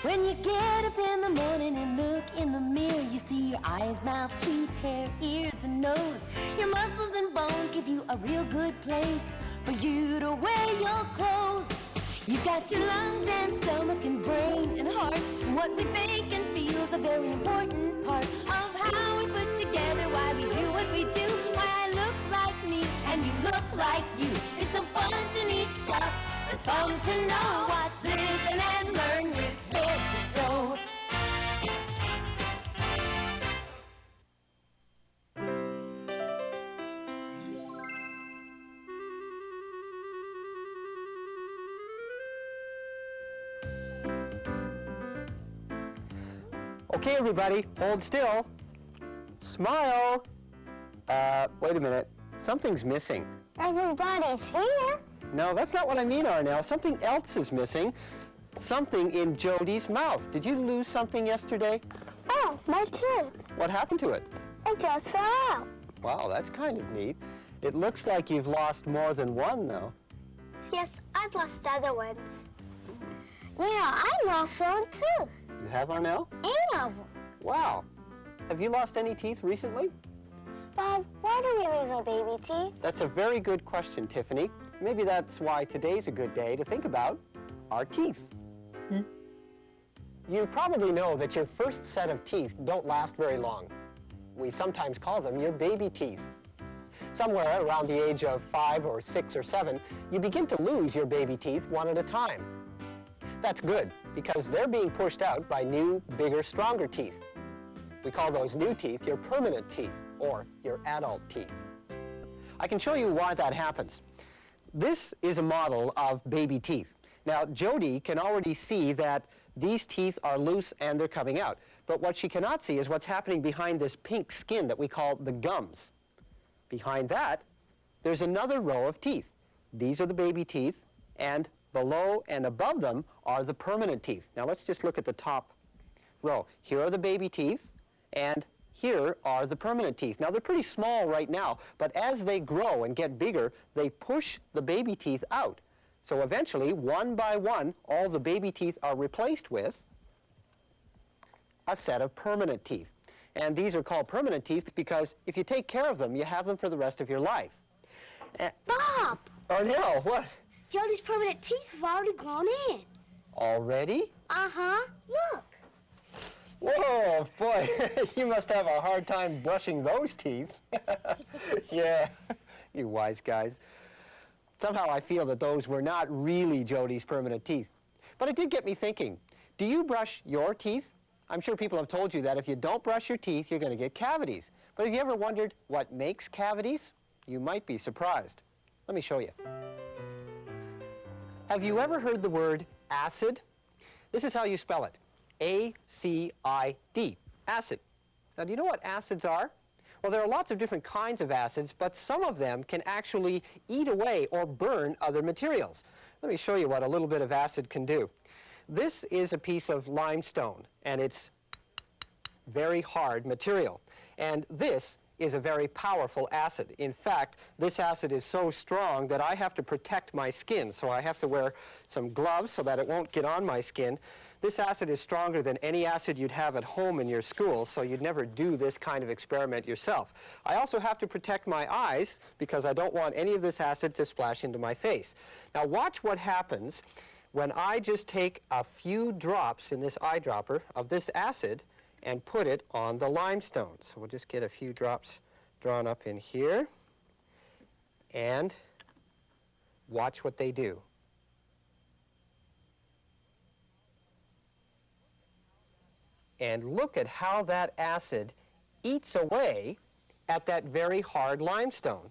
When you get up in the morning and look in the mirror, you see your eyes, mouth, teeth, hair, ears, and nose. Your muscles and bones give you a real good place for you to wear your clothes. You've got your lungs and stomach and brain and heart, and what we think and feel is a very important part of how we put together why we do what we do, why I look like me and you look like you. It's a bunch of neat stuff. It's fun to know. Watch, listen, and learn with head to toe. Okay, everybody, hold still. Smile. Wait a minute. Something's missing. Everybody's here. No, that's not what I mean, Arnell. Something else is missing. Something in Jody's mouth. Did you lose something yesterday? Oh, my tooth. What happened to it? It just fell out. Wow, that's kind of neat. It looks like you've lost more than one, though. Yes, I've lost other ones. Yeah, I lost some too. You have, Arnell? 8 of them. Wow. Have you lost any teeth recently? Bob, why do we lose our baby teeth? That's a very good question, Tiffany. Maybe that's why today's a good day to think about our teeth. You probably know that your first set of teeth don't last very long. We sometimes call them your baby teeth. Somewhere around the age of 5 or 6 or 7, you begin to lose your baby teeth one at a time. That's good, because they're being pushed out by new, bigger, stronger teeth. We call those new teeth your permanent teeth, or your adult teeth. I can show you why that happens. This is a model of baby teeth. Now, Jody can already see that these teeth are loose and they're coming out. But what she cannot see is what's happening behind this pink skin that we call the gums. Behind that, there's another row of teeth. These are the baby teeth, and below and above them are the permanent teeth. Now, let's just look at the top row. Here are the baby teeth, and here are the permanent teeth. Now, they're pretty small right now, but as they grow and get bigger, they push the baby teeth out. So eventually, one by one, all the baby teeth are replaced with a set of permanent teeth. And these are called permanent teeth because if you take care of them, you have them for the rest of your life. Bob! Arnell, what? Jody's permanent teeth have already grown in. Already? Uh-huh. Look. Whoa, boy, you must have a hard time brushing those teeth. Yeah, you wise guys. Somehow I feel that those were not really Jody's permanent teeth. But it did get me thinking, do you brush your teeth? I'm sure people have told you that if you don't brush your teeth, you're going to get cavities. But have you ever wondered what makes cavities? You might be surprised. Let me show you. Have you ever heard the word acid? This is how you spell it. A-C-I-D, acid. Now, do you know what acids are? Well, there are lots of different kinds of acids, but some of them can actually eat away or burn other materials. Let me show you what a little bit of acid can do. This is a piece of limestone, and it's very hard material. And this is a very powerful acid. In fact, this acid is so strong that I have to protect my skin, so I have to wear some gloves so that it won't get on my skin. This acid is stronger than any acid you'd have at home in your school, so you'd never do this kind of experiment yourself. I also have to protect my eyes because I don't want any of this acid to splash into my face. Now watch what happens when I just take a few drops in this eyedropper of this acid and put it on the limestone. So we'll just get a few drops drawn up in here and watch what they do. And look at how that acid eats away at that very hard limestone.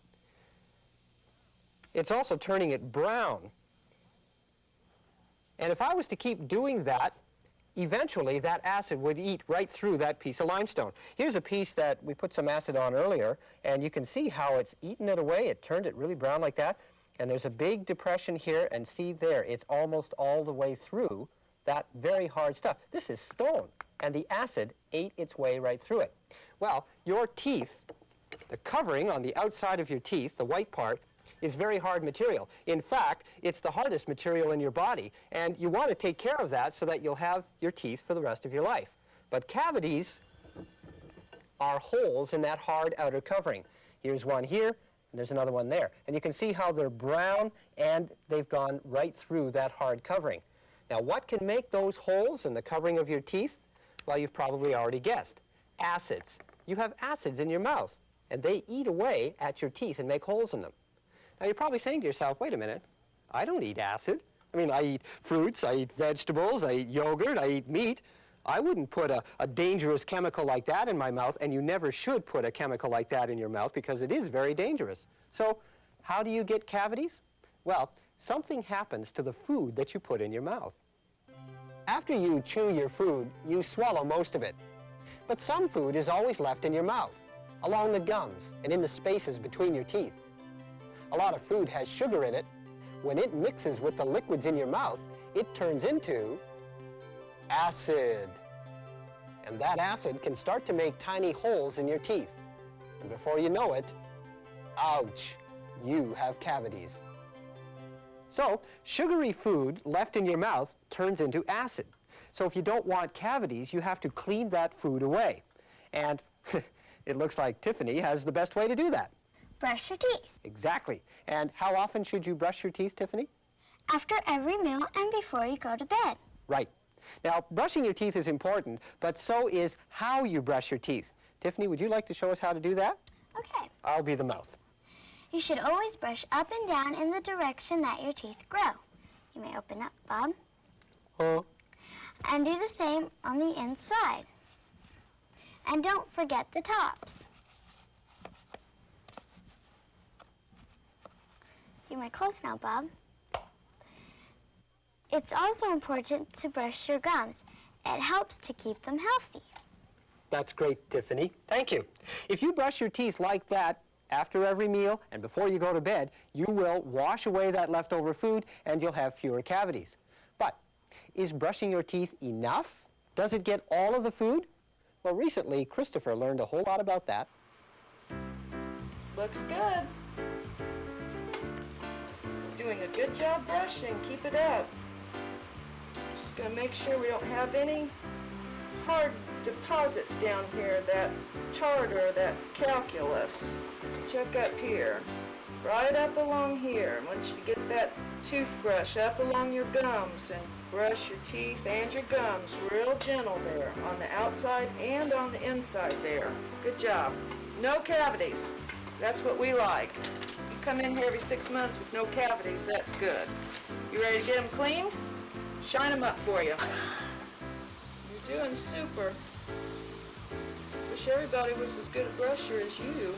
It's also turning it brown. And if I was to keep doing that, eventually that acid would eat right through that piece of limestone. Here's a piece that we put some acid on earlier, and you can see how it's eaten it away. It turned it really brown like that. And there's a big depression here, and see there, it's almost all the way through that very hard stuff. This is stone, and the acid ate its way right through it. Well, your teeth, the covering on the outside of your teeth, the white part, is very hard material. In fact, it's the hardest material in your body, and you want to take care of that so that you'll have your teeth for the rest of your life. But cavities are holes in that hard outer covering. Here's one here, and there's another one there. And you can see how they're brown, and they've gone right through that hard covering. Now, what can make those holes in the covering of your teeth? Well, you've probably already guessed. Acids. You have acids in your mouth, and they eat away at your teeth and make holes in them. Now, you're probably saying to yourself, wait a minute, I don't eat acid. I mean, I eat fruits, I eat vegetables, I eat yogurt, I eat meat. I wouldn't put a dangerous chemical like that in my mouth, and you never should put a chemical like that in your mouth because it is very dangerous. So, how do you get cavities? Well, something happens to the food that you put in your mouth. After you chew your food, you swallow most of it. But some food is always left in your mouth, along the gums and in the spaces between your teeth. A lot of food has sugar in it. When it mixes with the liquids in your mouth, it turns into acid. And that acid can start to make tiny holes in your teeth. And before you know it, ouch, you have cavities. So, sugary food left in your mouth turns into acid. So if you don't want cavities, you have to clean that food away. And it looks like Tiffany has the best way to do that. Brush your teeth. Exactly. And how often should you brush your teeth, Tiffany? After every meal and before you go to bed. Right. Now, brushing your teeth is important, but so is how you brush your teeth. Tiffany, would you like to show us how to do that? Okay. I'll be the mouth. You should always brush up and down in the direction that your teeth grow. You may open up, Bob. Oh. And do the same on the inside. And don't forget the tops. You may close now, Bob. It's also important to brush your gums. It helps to keep them healthy. That's great, Tiffany. Thank you. If you brush your teeth like that after every meal and before you go to bed, you will wash away that leftover food and you'll have fewer cavities. But is brushing your teeth enough? Does it get all of the food? Well, recently, Christopher learned a whole lot about that. Looks good. Doing a good job brushing. Keep it up. Just gonna make sure we don't have any hard deposits down here, that tartar, that calculus. Let's check up here. Right up along here. I want you to get that toothbrush up along your gums and brush your teeth and your gums real gentle there, on the outside and on the inside there. Good job. No cavities. That's what we like. You come in here every 6 months with no cavities, that's good. You ready to get them cleaned? Shine them up for you. You're doing super. Wish everybody was as good a brusher as you.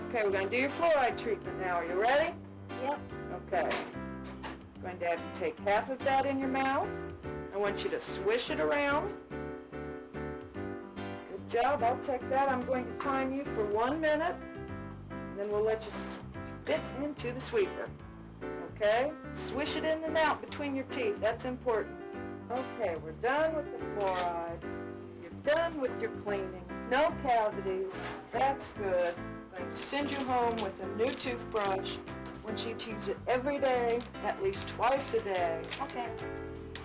Okay, we're going to do your fluoride treatment now. Are you ready? Yep. Okay. I'm going to have you take half of that in your mouth. I want you to swish it around. Good job. I'll take that. I'm going to time you for 1 minute. And then we'll let you spit into the sweeper. Okay? Swish it in and out between your teeth. That's important. Okay, we're done with the fluoride. You're done with your cleaning. No cavities. That's good. I'm going to send you home with a new toothbrush. I want you to use it every day, at least twice a day. Okay.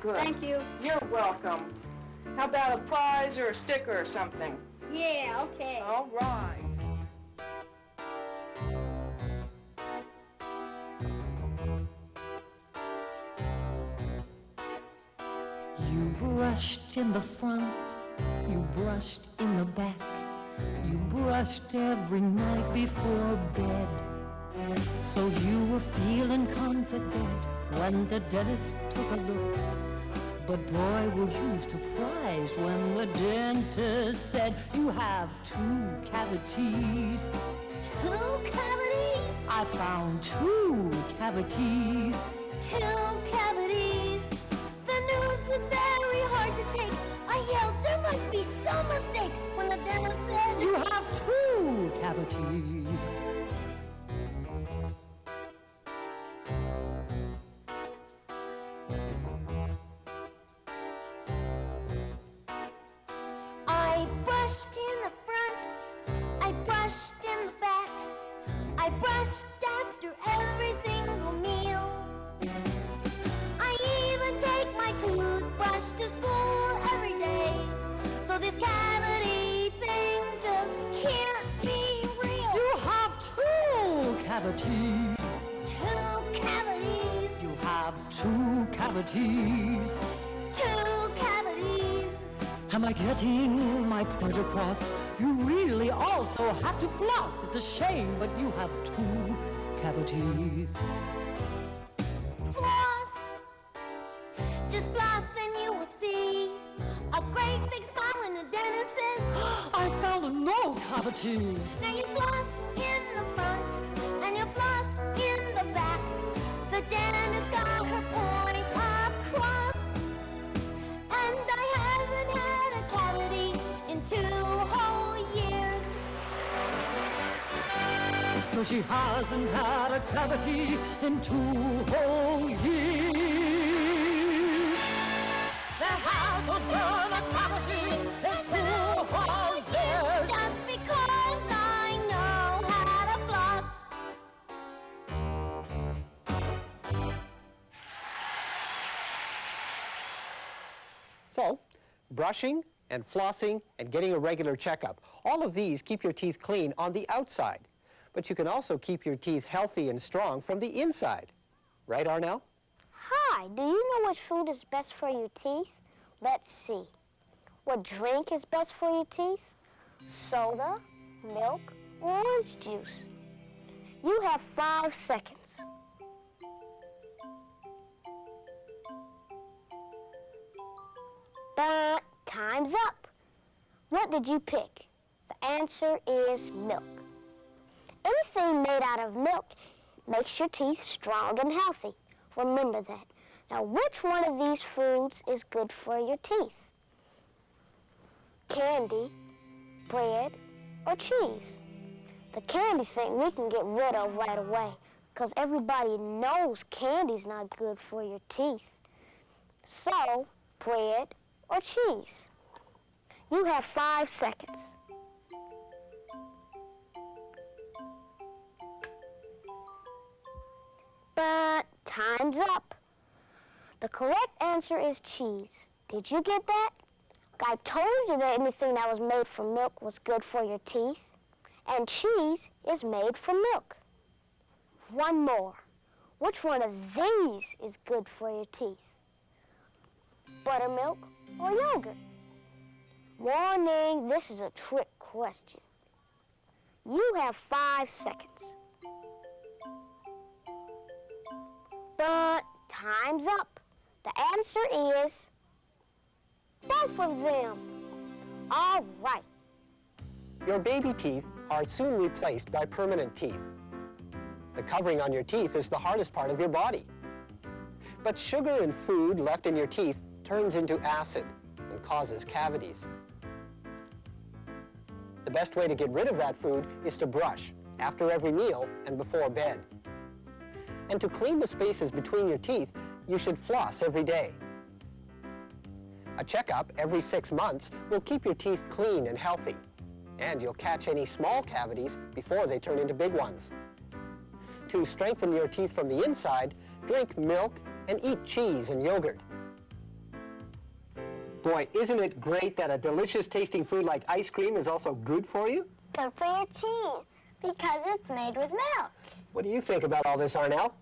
Good. Thank you. You're welcome. How about a prize or a sticker or something? Yeah, okay. All right. You brushed in the front, you brushed in the back, you brushed every night before bed. So you were feeling confident when the dentist took a look. But boy, were you surprised when the dentist said you have 2 cavities. 2 cavities? I found 2 cavities. 2 cavities. The news was very hard to take. I yelled, there must be some mistake, when the dentist said, You have 2 cavities. I brushed in the front, I brushed in the back, I brushed after cavity thing just can't be real. You have two cavities. Two cavities. You have two cavities. Two cavities. Am I getting my point across? You really also have to floss. It's a shame, but you have two cavities. Floss. Just floss and you will see a great big smile in the dentist's. I found no cavities. Now you floss in the front and you floss in the back. The dentist got her point across. And I haven't had a cavity in 2 whole years. No, she hasn't had a cavity in 2 whole years. There hasn't been a cavity in 2 whole years. Just because I know how to floss. So, brushing and flossing and getting a regular checkup, all of these keep your teeth clean on the outside. But you can also keep your teeth healthy and strong from the inside. Right, Arnell? Hi, do you know which food is best for your teeth? Let's see. What drink is best for your teeth? Soda, milk, or orange juice? You have 5 seconds. But time's up. What did you pick? The answer is milk. Anything made out of milk makes your teeth strong and healthy. Remember that. Now, which one of these foods is good for your teeth? Candy, bread, or cheese? The candy thing we can get rid of right away because everybody knows candy's not good for your teeth. So, bread or cheese? You have 5 seconds. But time's up. The correct answer is cheese. Did you get that? I told you that anything that was made from milk was good for your teeth. And cheese is made from milk. One more. Which one of these is good for your teeth? Buttermilk or yogurt? Warning, this is a trick question. You have 5 seconds. But time's up. The answer is both of them. All right. Your baby teeth are soon replaced by permanent teeth. The covering on your teeth is the hardest part of your body. But sugar and food left in your teeth turns into acid and causes cavities. The best way to get rid of that food is to brush after every meal and before bed. And to clean the spaces between your teeth, you should floss every day. A checkup every 6 months will keep your teeth clean and healthy, and you'll catch any small cavities before they turn into big ones. To strengthen your teeth from the inside, drink milk and eat cheese and yogurt. Boy, isn't it great that a delicious tasting food like ice cream is also good for you? Good for your teeth because it's made with milk. What do you think about all this, Arnell?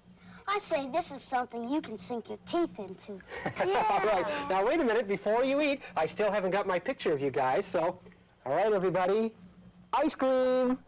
I say this is something you can sink your teeth into. All right, now wait a minute, before you eat, I still haven't got my picture of you guys, so, all right, everybody, ice cream!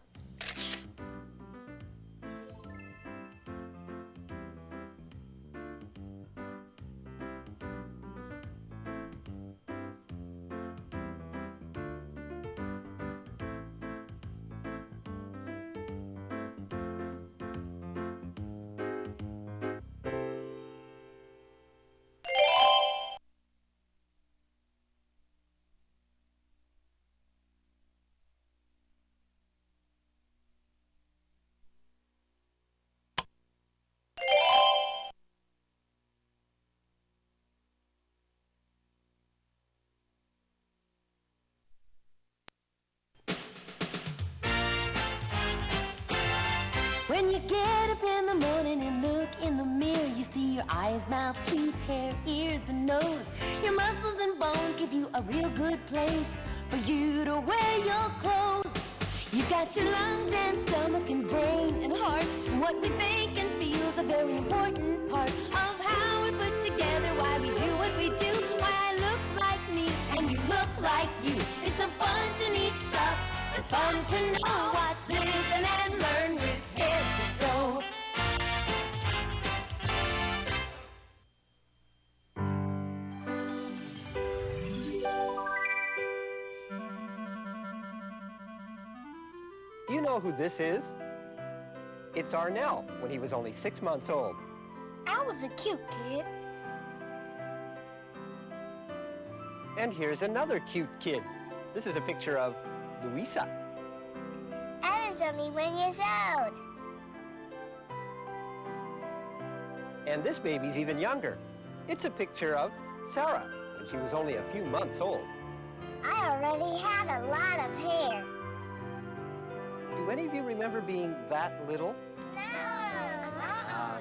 When you get up in the morning and look in the mirror, you see your eyes, mouth, teeth, hair, ears, and nose. Your muscles and bones give you a real good place for you to wear your clothes. You've got your lungs and stomach and brain and heart, and what we think and feel is a very important part of how we're put together, why we do what we do, why I look like me and you look like you. It's a bunch of neat stuff. It's fun to know. Watch, listen, and learn with head to toe. Do you know who this is? It's Arnell when he was only 6 months old. I was a cute kid. And here's another cute kid. This is a picture of Louisa. I was only 1 year old. And this baby's even younger. It's a picture of Sarah when she was only a few months old. I already had a lot of hair. Do any of you remember being that little? No.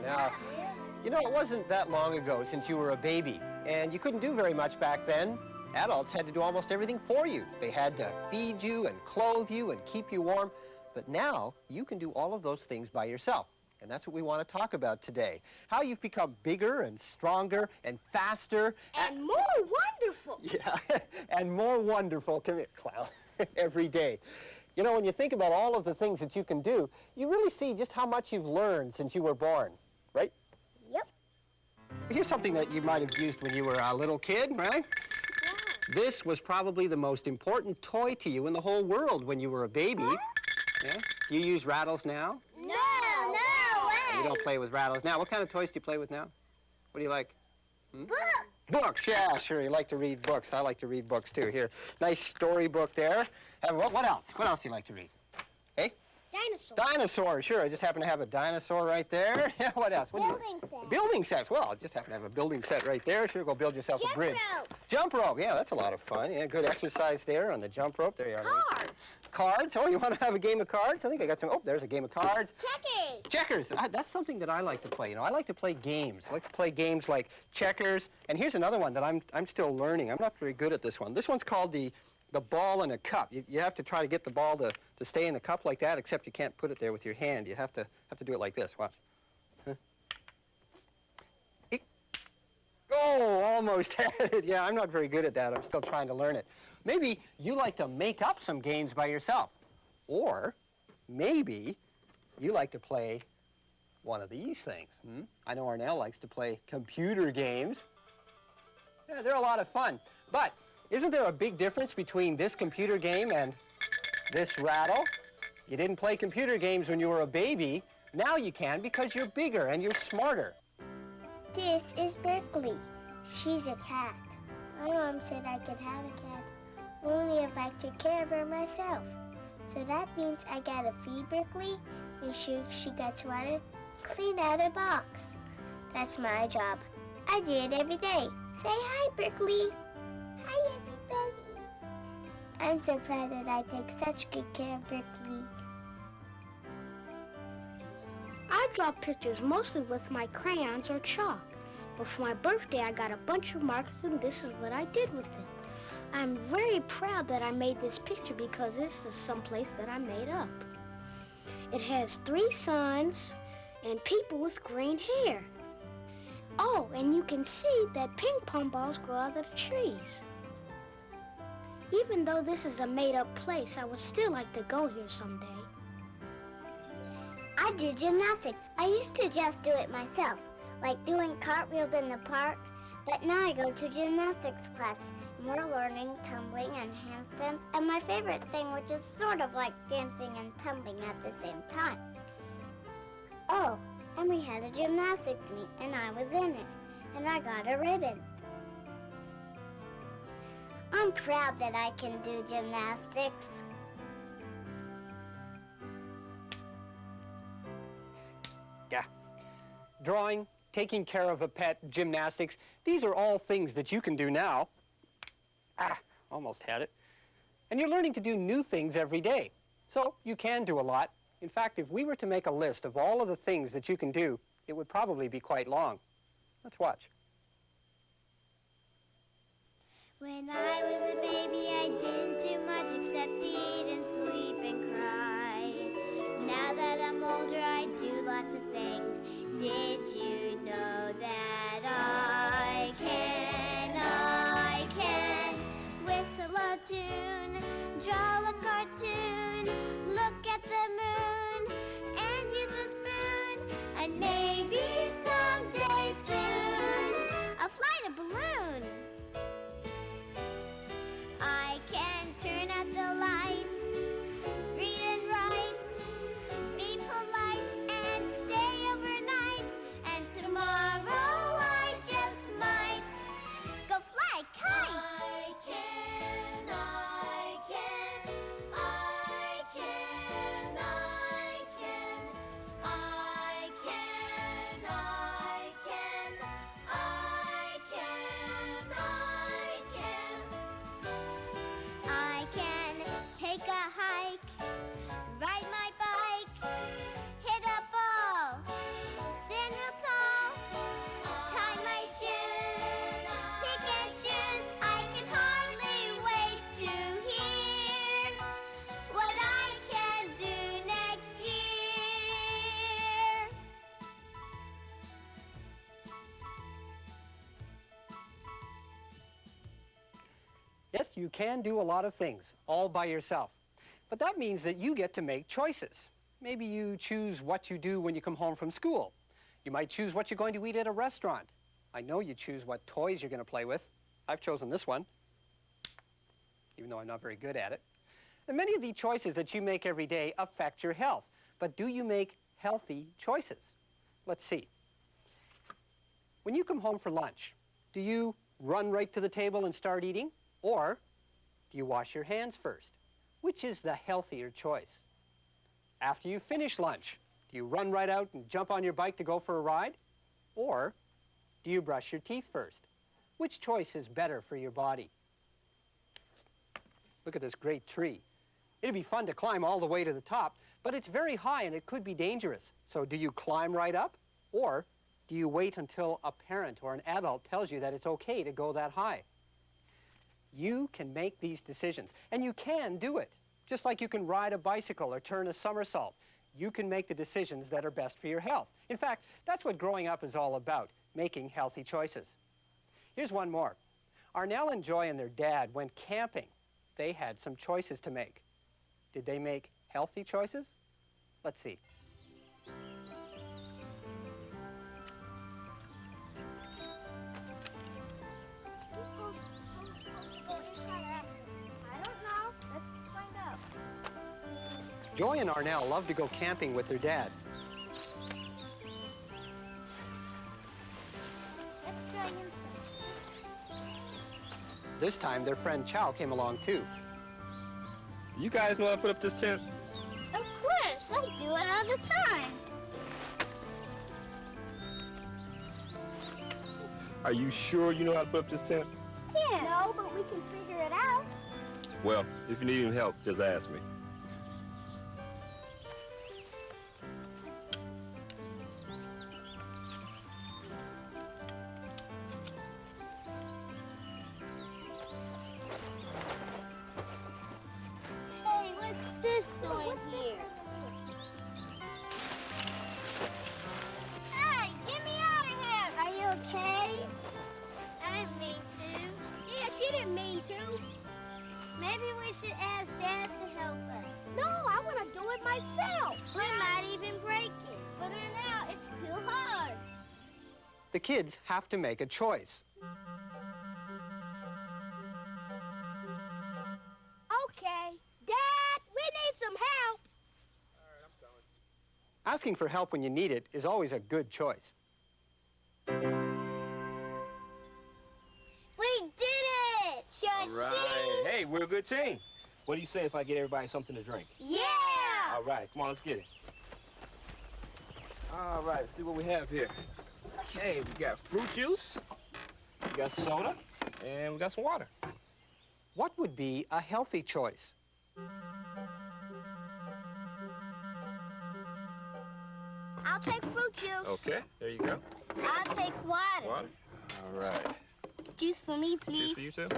Now, you know, it wasn't that long ago since you were a baby, and you couldn't do very much back then. Adults had to do almost everything for you. They had to feed you and clothe you and keep you warm. But now, you can do all of those things by yourself. And that's what we want to talk about today. How you've become bigger and stronger and faster. And more wonderful. Yeah, and more wonderful. Come here, clown. Every day. You know, when you think about all of the things that you can do, you really see just how much you've learned since you were born, right? Yep. Here's something that you might have used when you were a little kid, right? Yeah. This was probably the most important toy to you in the whole world when you were a baby. What? Yeah? Do you use rattles now? No way. You don't play with rattles now. What kind of toys do you play with now? What do you like? Book. Books, yeah, sure. You like to read books. I like to read books, too. Here, nice storybook there. What else? What else do you like to read? Hey? Dinosaur. Dinosaur, sure. I just happen to have a dinosaur right there. Yeah, what else? What do you- Building set. Building sets. Well, I just happen to have a building set right there. Sure, go build yourself Jump a bridge. rope. Jump rope. Yeah, that's a lot of fun. Yeah, good exercise there on the jump rope. There you are. Cards. Cards. Oh, you want to have a game of cards? I think I got some. Oh, there's a game of cards. Checkers. Checkers. That's something that I like to play. You know, I like to play games. I like to play games like checkers. And here's another one that I'm still learning. I'm not very good at this one. This one's called the ball in a cup. You have to try to get the ball to stay in the cup like that, except you can't put it there with your hand. You have to do it like this. Watch. Huh? Oh, almost had it. Yeah, I'm not very good at that. I'm still trying to learn it. Maybe you like to make up some games by yourself. Or maybe you like to play one of these things. I know Arnell likes to play computer games. Yeah, they're a lot of fun. But isn't there a big difference between this computer game and this rattle? You didn't play computer games when you were a baby. Now you can because you're bigger and you're smarter. This is Berkeley. She's a cat. My mom said I could have a cat only if I took care of her myself. So that means I gotta feed Berkeley, make sure she gets water, clean out a box. That's my job. I do it every day. Say hi, Berkeley. Hi, everybody. I'm so proud that I take such good care of Berkeley. I draw pictures mostly with my crayons or chalk. But for my birthday, I got a bunch of markers, and this is what I did with them. I'm very proud that I made this picture because this is someplace that I made up. It has 3 suns and people with green hair. Oh, and you can see that ping pong balls grow out of the trees. Even though this is a made-up place, I would still like to go here someday. I do gymnastics. I used to just do it myself, like doing cartwheels in the park, but now I go to gymnastics class. And we're learning tumbling and handstands, and my favorite thing, which is sort of like dancing and tumbling at the same time. Oh, and we had a gymnastics meet, and I was in it, and I got a ribbon. I'm proud that I can do gymnastics. Yeah. Drawing, taking care of a pet, gymnastics, these are all things that you can do now. Almost had it. And you're learning to do new things every day. So you can do a lot. In fact, if we were to make a list of all of the things that you can do, it would probably be quite long. Let's watch. When I was a baby, I didn't do much except eat and sleep and cry. Now that I'm older, I do lots of things. Did you know that I can whistle a tune, draw a cartoon, look at the moon, and use a spoon, and maybe someday soon, I'll fly a balloon. I can turn out the lights, read and write, be polite and stay overnight. And tomorrow I just might go fly a kite. I can, I can, I can, I can, I can, I can, I can, I can. I can take a hike, ride my bike, hit a ball, stand real tall, tie my shoes, pick and choose. I can hardly wait to hear what I can do next year. Yes, you can do a lot of things all by yourself. But that means that you get to make choices. Maybe you choose what you do when you come home from school. You might choose what you're going to eat at a restaurant. I know you choose what toys you're going to play with. I've chosen this one, even though I'm not very good at it. And many of the choices that you make every day affect your health. But do you make healthy choices? Let's see. When you come home for lunch, do you run right to the table and start eating? Or do you wash your hands first? Which is the healthier choice? After you finish lunch, do you run right out and jump on your bike to go for a ride? Or do you brush your teeth first? Which choice is better for your body? Look at this great tree. It'd be fun to climb all the way to the top, but it's very high and it could be dangerous. So do you climb right up? Or do you wait until a parent or an adult tells you that it's okay to go that high? You can make these decisions, and you can do it. Just like you can ride a bicycle or turn a somersault. You can make the decisions that are best for your health. In fact, that's what growing up is all about, making healthy choices. Here's one more. Arnell and Joy and their dad went camping. They had some choices to make. Did they make healthy choices? Let's see. I don't know. Let's find out. Joy and Arnell love to go camping with their dad. Let's try inside. This time, their friend Chow came along too. You guys know how to put up this tent? Of course, I do it all the time. Are you sure you know how to put up this tent? Yeah. No, but we can figure it out. Well, if you need any help, just ask me. Hey, what's this doing here? Hey, get me out of here! Are you okay? I didn't mean to. Yeah, she didn't mean to. Maybe we should ask Dad to help us. No, I want to do it myself. We might even break it. For now, it's too hard. The kids have to make a choice. Okay. Dad, we need some help. Asking for help when you need it is always a good choice. We did it! All right. Hey, we're a good team. What do you say if I get everybody something to drink? Yeah! All right, come on, let's get it. All right, let's see what we have here. Okay, we got fruit juice, we got soda, and we got some water. What would be a healthy choice? I'll take fruit juice. Okay, there you go. I'll take water. Water. All right. juice for me, Juice please. for you too?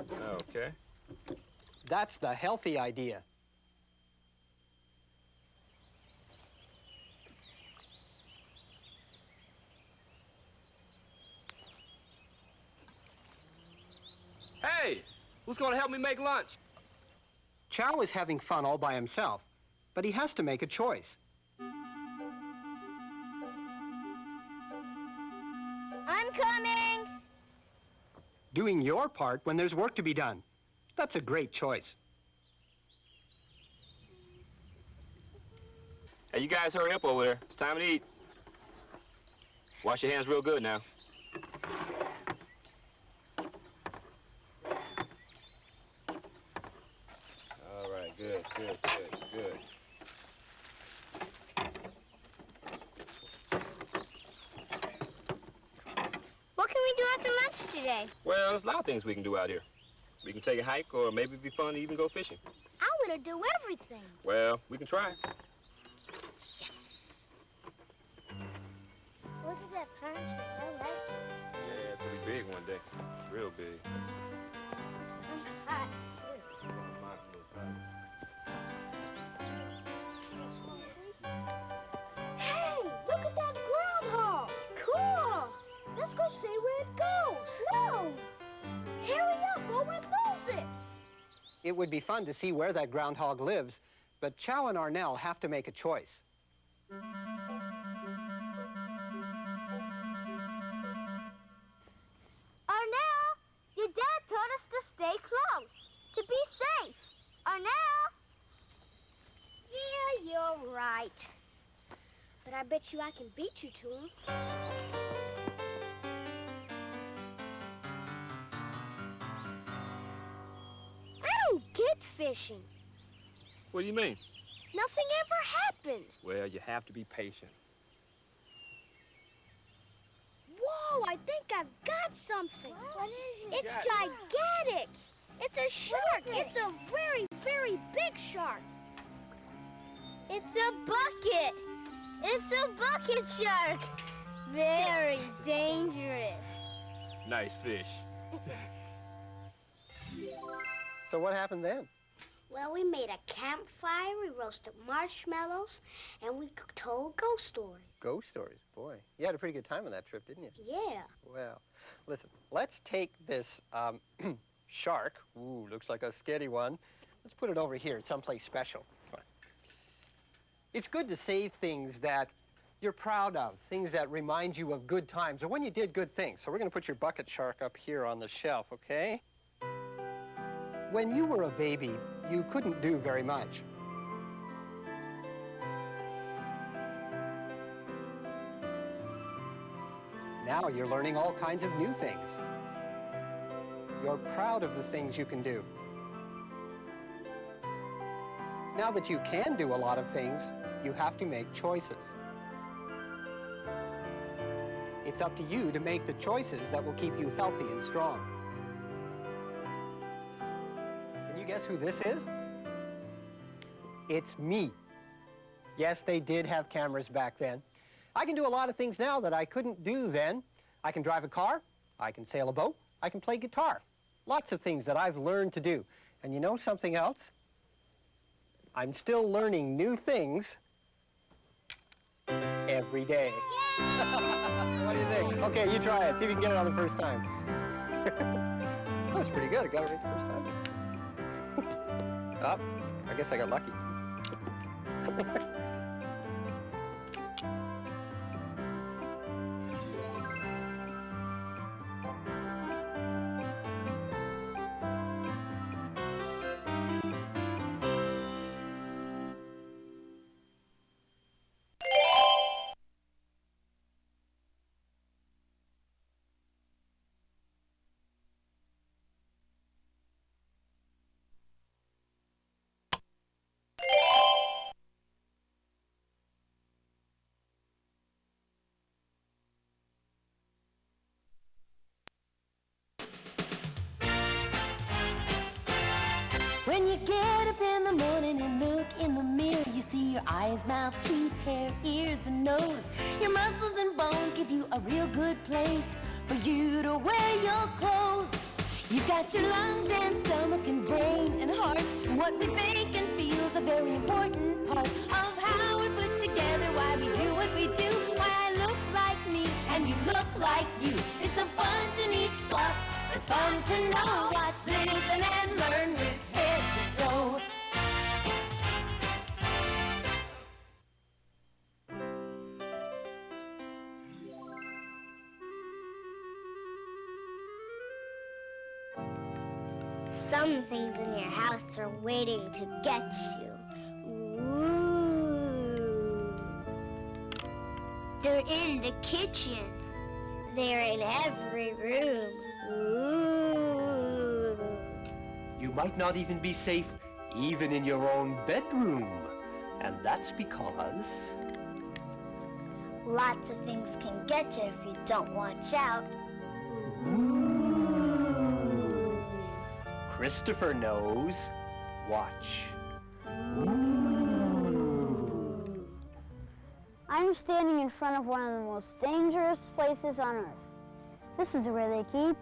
Okay. That's the healthy idea. Hey, who's gonna help me make lunch? Chow is having fun all by himself, but he has to make a choice. I'm coming. Doing your part when there's work to be done. That's a great choice. Hey, you guys hurry up over there. It's time to eat. Wash your hands real good now. All right, good. What can we do after lunch today? Well, there's a lot of things we can do out here. We can take a hike, or maybe it'd be fun to even go fishing. I want to do everything. Well, we can try. Look at that pine tree. I like it. Yeah, it's gonna be big one day. Real big. I'm hot, too. Hey, look at that groundhog. Cool. Let's go see where it goes. No. Hurry up or we'll lose it. It would be fun to see where that groundhog lives, but Chow and Arnell have to make a choice. Arnell, your dad told us to stay close, to be safe. Arnell? Yeah, you're right. But I bet you I can beat you to him. I don't get fishing. What do you mean? Nothing ever happens. Well, you have to be patient. Whoa, I think I've got something. What is it? It's gigantic. It's a shark. It's a very, very big shark. It's a bucket. It's a bucket shark. Very dangerous. Nice fish. So what happened then? Well, we made a campfire, we roasted marshmallows, and we told ghost stories. Ghost stories, boy. You had a pretty good time on that trip, didn't you? Yeah. Well, listen, let's take this shark. Ooh, looks like a scary one. Let's put it over here, someplace special. Come on. It's good to save things that you're proud of, things that remind you of good times or when you did good things. So we're going to put your bucket shark up here on the shelf, okay? When you were a baby, you couldn't do very much. Now you're learning all kinds of new things. You're proud of the things you can do. Now that you can do a lot of things, you have to make choices. It's up to you to make the choices that will keep you healthy and strong. Can you guess who this is? It's me. Yes, they did have cameras back then. I can do a lot of things now that I couldn't do then. I can drive a car, I can sail a boat, I can play guitar. Lots of things that I've learned to do. And you know something else? I'm still learning new things every day. What do you think? Okay, you try it. See if you can get it on the first time. That was pretty good. I got it right the first time. Oh, I guess I got lucky. When you get up in the morning and look in the mirror, you see your eyes, mouth, teeth, hair, ears, and nose. Your muscles and bones give you a real good place for you to wear your clothes. You've got your lungs and stomach and brain and heart. And what we think and feel is a very important part of how we're put together, why we do what we do, why I look like me and you look like you. It's a bunch of neat stuff. It's fun to know. Watch, listen, and learn with head to toe. Some things in your house are waiting to get you. Ooh. They're in the kitchen. They're in every room. Ooh. You might not even be safe even in your own bedroom. And that's because... Lots of things can get you if you don't watch out. Christopher knows. Watch. I'm standing in front of one of the most dangerous places on Earth. This is where they keep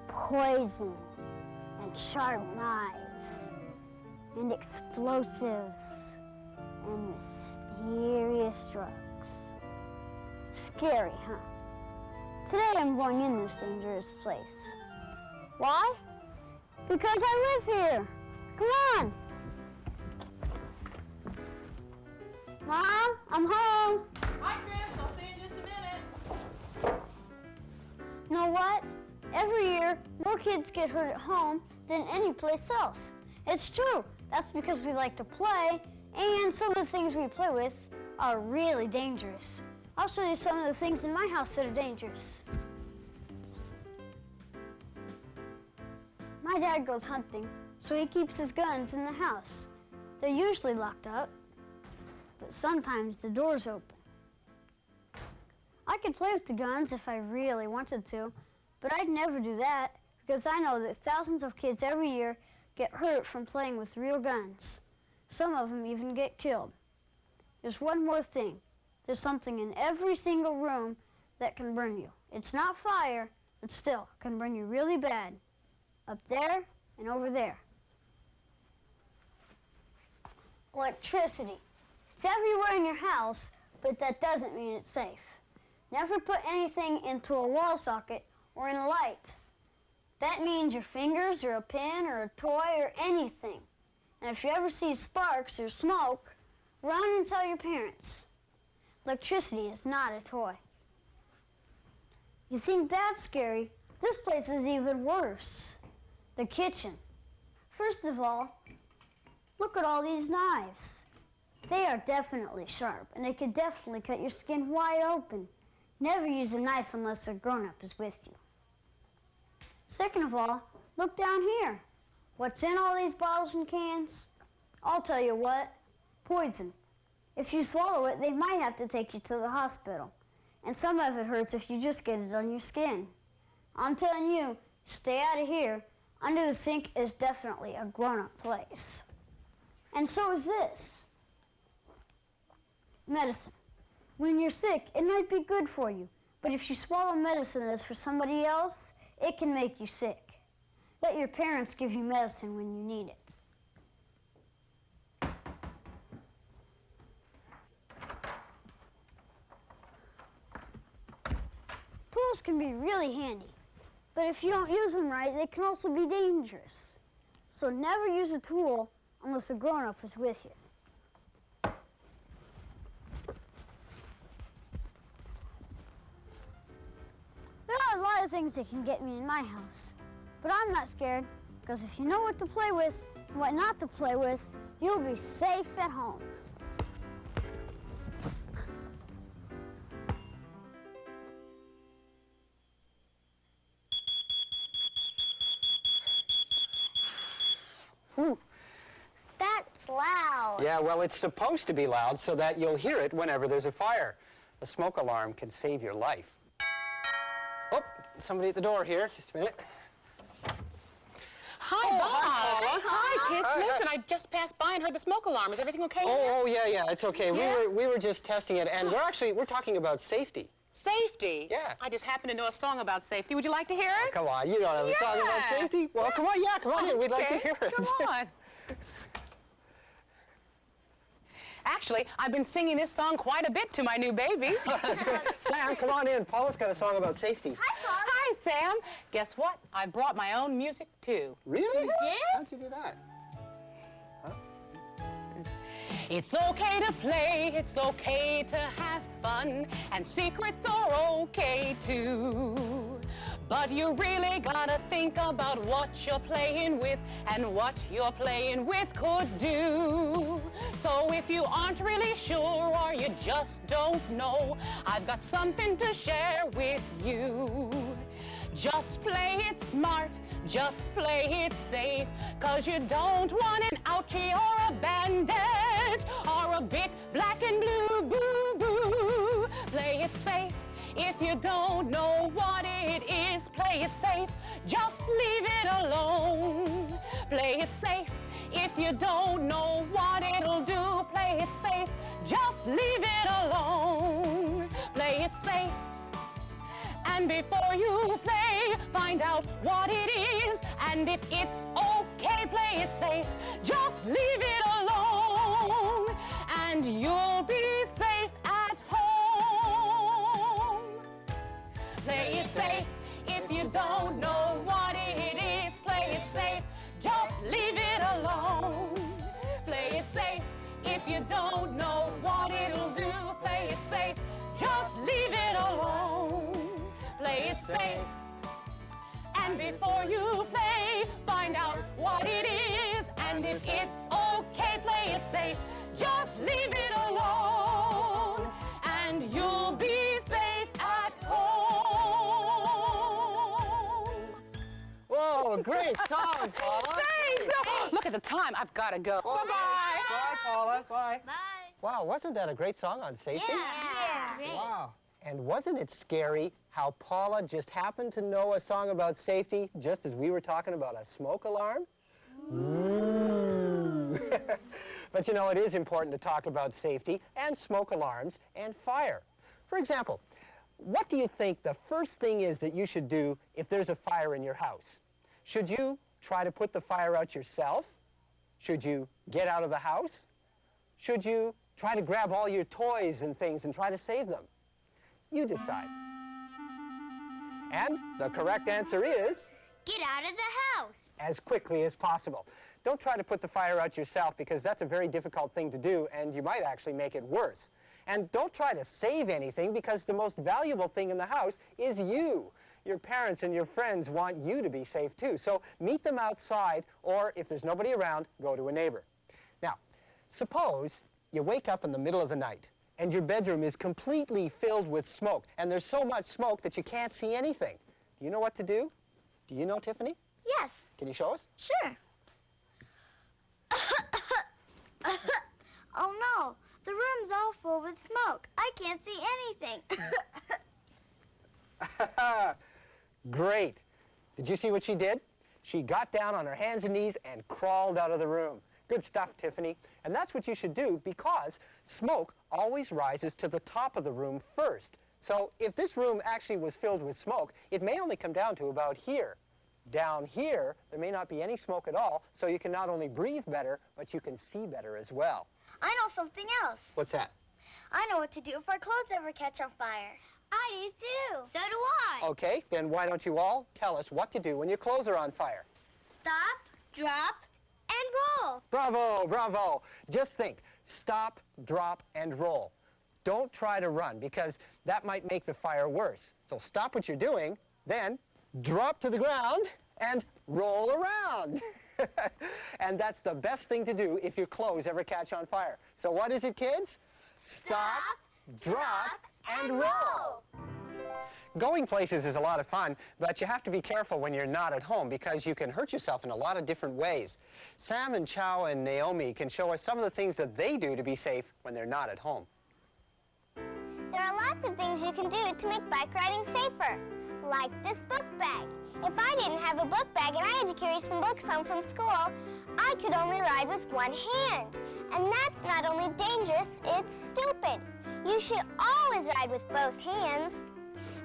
poison and sharp knives and explosives and mysterious drugs. Scary, huh? Today I'm going in this dangerous place. Why? Because I live here. Come on. Mom, I'm home. Hi, Chris. I'll see you in just a minute. You know what? Every year, more kids get hurt at home than any place else. It's true. That's because we like to play, and some of the things we play with are really dangerous. I'll show you some of the things in my house that are dangerous. My dad goes hunting, so he keeps his guns in the house. They're usually locked up, but sometimes the door's open. I could play with the guns if I really wanted to, but I'd never do that because I know that thousands of kids every year get hurt from playing with real guns. Some of them even get killed. There's one more thing. There's something in every single room that can burn you. It's not fire, but still can burn you really bad. Up there and over there. Electricity. It's everywhere in your house, but that doesn't mean it's safe. Never put anything into a wall socket or in a light. That means your fingers or a pen or a toy or anything. And if you ever see sparks or smoke, run and tell your parents. Electricity is not a toy. You think that's scary? This place is even worse. The kitchen. First of all, look at all these knives. They are definitely sharp, and they could definitely cut your skin wide open. Never use a knife unless a grown-up is with you. Second of all, look down here. What's in all these bottles and cans? I'll tell you what, poison. If you swallow it, they might have to take you to the hospital. And some of it hurts if you just get it on your skin. I'm telling you, stay out of here. Under the sink is definitely a grown-up place. And so is this. Medicine. When you're sick, it might be good for you. But if you swallow medicine that's for somebody else, it can make you sick. Let your parents give you medicine when you need it. Tools can be really handy, but if you don't use them right, they can also be dangerous. So never use a tool unless a grown-up is with you. There are a lot of things that can get me in my house, but I'm not scared, because if you know what to play with and what not to play with, you'll be safe at home. Whew. That's loud. Yeah, well, it's supposed to be loud so that you'll hear it whenever there's a fire. A smoke alarm can save your life. Oh, somebody at the door here. Just a minute. Hi, Bob. Hi, kids. Listen, I just passed by and heard the smoke alarm. Is everything okay? Oh, yeah, it's okay. Yeah? We were just testing it, and we're talking about safety. Safety? Yeah. I just happen to know a song about safety. Would you like to hear it? Come on, you don't have a song about Yeah. safety? Well, come on, come on in. We'd like to Okay, hear it. Come on. Actually, I've been singing this song quite a bit to my new baby. That's great. Sam, come on in. Paula's got a song about safety. Hi, Sam. Guess what? I brought my own music, too. Really? You did? How'd you do that? It's okay to play, it's okay to have fun, and secrets are okay too. But you really gotta think about what you're playing with and what you're playing with could do. So if you aren't really sure or you just don't know, I've got something to share with you. Just play it smart, just play it safe, 'cause you don't want an ouchie or a bandage or a big black and blue boo-boo. Play it safe. If you don't know what it is, play it safe. Just leave it alone. Play it safe. If you don't know what it'll do, play it safe. Just leave it alone. Play it safe. And before you play, find out what it is. And if it's okay, play it safe. Just leave it alone. And you'll be safe at home. Play it safe. If you don't know what it is, play it safe. Just leave it alone. Play it safe. If you don't know what it'll do, play it safe. Just leave it alone. Play it safe. And before you play, find out what it is. And if it's okay, play it safe. Just leave it alone. And you'll be safe at home. Whoa, great song, Paula. Thanks. Look at the time. I've got to go. Bye-bye. Bye, Paula. Bye. Bye. Wow, wasn't that a great song on safety? Yeah. Great. Wow. And wasn't it scary how Paula just happened to know a song about safety just as we were talking about a smoke alarm? Ooh. But you know, it is important to talk about safety and smoke alarms and fire. For example, what do you think the first thing is that you should do if there's a fire in your house? Should you try to put the fire out yourself? Should you get out of the house? Should you try to grab all your toys and things and try to save them? You decide. And the correct answer is Get out of the house. as quickly as possible. Don't try to put the fire out yourself because that's a very difficult thing to do and you might actually make it worse. And don't try to save anything because the most valuable thing in the house is you. Your parents and your friends want you to be safe too. So meet them outside or if there's nobody around, go to a neighbor. Now, suppose you wake up in the middle of the night and your bedroom is completely filled with smoke and there's so much smoke that you can't see anything. Do you know what to do? Do you know, Tiffany? Yes. Can you show us? Sure. Oh no, the room's all full with smoke. I can't see anything. Great. Did you see what she did? She got down on her hands and knees and crawled out of the room. Good stuff, Tiffany. And that's what you should do because smoke always rises to the top of the room first. So if this room actually was filled with smoke, it may only come down to about here. Down here, there may not be any smoke at all, so you can not only breathe better, but you can see better as well. I know something else. What's that? I know what to do if our clothes ever catch on fire. I do too. So do I. Okay, then why don't you all tell us what to do when your clothes are on fire? Stop, drop, and roll. Bravo, bravo. Just think, stop, drop, and roll. Don't try to run because that might make the fire worse. So stop what you're doing, then drop to the ground and roll around. And that's the best thing to do if your clothes ever catch on fire. So what is it, kids? Stop, drop, and roll. Going places is a lot of fun, but you have to be careful when you're not at home because you can hurt yourself in a lot of different ways. Sam and Chow and Naomi can show us some of the things that they do to be safe when they're not at home. There are lots of things you can do to make bike riding safer, like this book bag. If I didn't have a book bag and I had to carry some books home from school, I could only ride with one hand. And that's not only dangerous, it's stupid. You should always ride with both hands.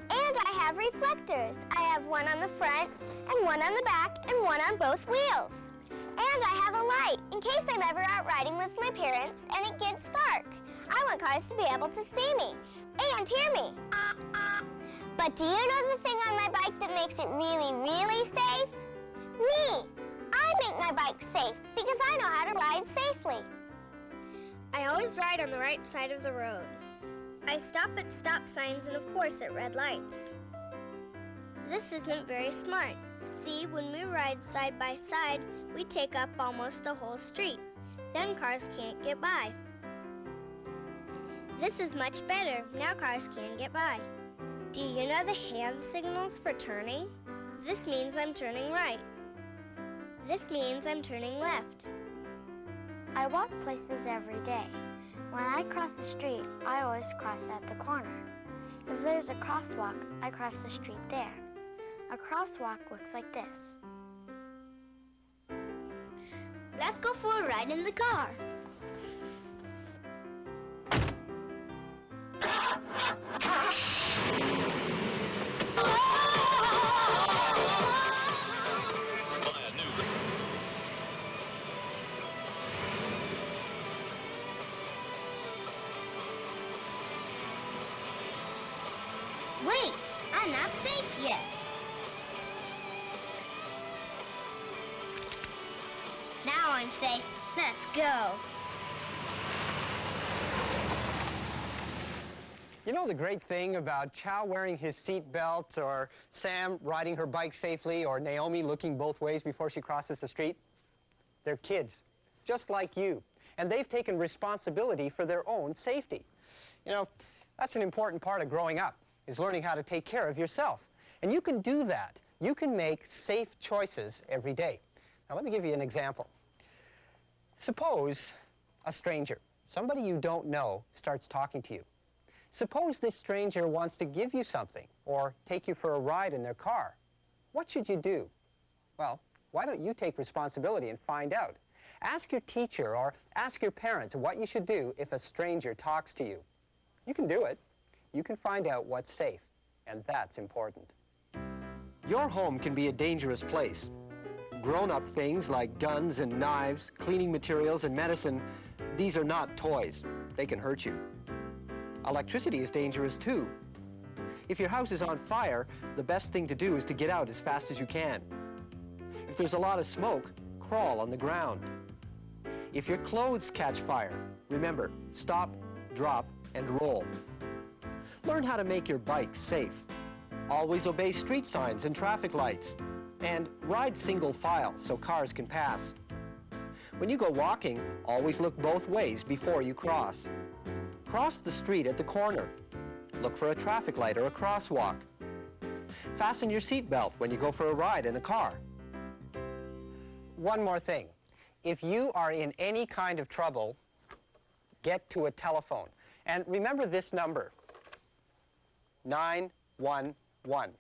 And I have reflectors. I have one on the front, and one on the back, and one on both wheels. And I have a light, in case I'm ever out riding with my parents and it gets dark. I want cars to be able to see me and hear me. But do you know the thing on my bike that makes it really, really safe? Me. I make my bike safe because I know how to ride safely. I always ride on the right side of the road. I stop at stop signs and of course at red lights. This isn't very smart. See, when we ride side by side, we take up almost the whole street. Then cars can't get by. This is much better. Now cars can get by. Do you know the hand signals for turning? This means I'm turning right. This means I'm turning left. I walk places every day. When I cross the street, I always cross at the corner. If there's a crosswalk, I cross the street there. A crosswalk looks like this. Let's go for a ride in the car. Wait, I'm not safe yet. Now I'm safe. Let's go. You know the great thing about Chow wearing his seat belt, or Sam riding her bike safely, or Naomi looking both ways before she crosses the street? They're kids, just like you, and they've taken responsibility for their own safety. You know, that's an important part of growing up, is learning how to take care of yourself. And you can do that. You can make safe choices every day. Now let me give you an example. Suppose a stranger, somebody you don't know, starts talking to you. Suppose this stranger wants to give you something or take you for a ride in their car. What should you do? Well, why don't you take responsibility and find out? Ask your teacher or ask your parents what you should do if a stranger talks to you. You can do it. You can find out what's safe, and that's important. Your home can be a dangerous place. Grown-up things like guns and knives, cleaning materials and medicine, these are not toys. They can hurt you. Electricity is dangerous too. If your house is on fire, the best thing to do is to get out as fast as you can. If there's a lot of smoke, crawl on the ground. If your clothes catch fire, remember, stop, drop, and roll. Learn how to make your bike safe. Always obey street signs and traffic lights. And ride single file so cars can pass. When you go walking, always look both ways before you cross. Cross the street at the corner. Look for a traffic light or a crosswalk. Fasten your seatbelt when you go for a ride in a car. One more thing. If you are in any kind of trouble, get to a telephone. And remember this number, 911.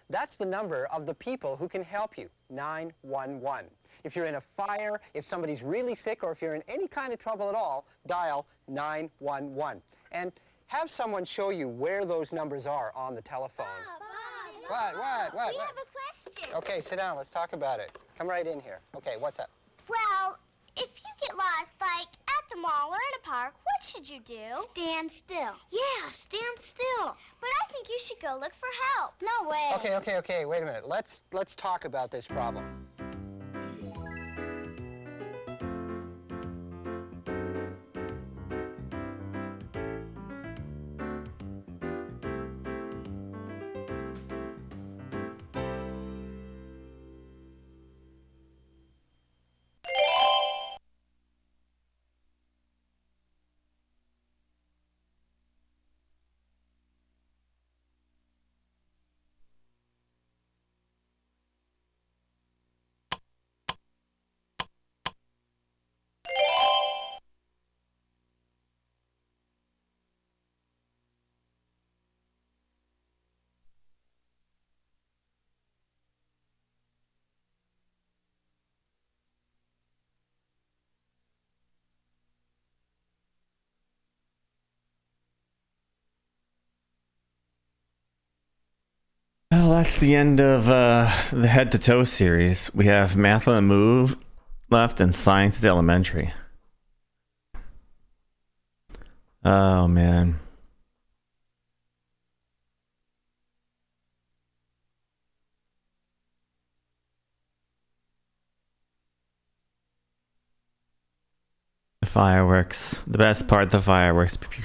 That's the number of the people who can help you, 911. If you're in a fire, if somebody's really sick, or if you're in any kind of trouble at all, dial 911. And have someone show you where those numbers are on the telephone. Bob, What? we have a question. Okay, sit down. Let's talk about it. Come right in here. Okay, what's up? Well, if you get lost, like at the mall or in a park, what should you do? Stand still. Yeah, stand still. But I think you should go look for help. No way. Okay, wait a minute. Let's talk about this problem. Well, that's the end of the Head to Toe series. We have Math on the Move left and Science is Elementary. Oh, man. The fireworks. The best part, the fireworks. Pew, pew.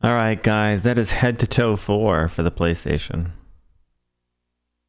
All right, guys, that is Head to Toe 4 for the PlayStation.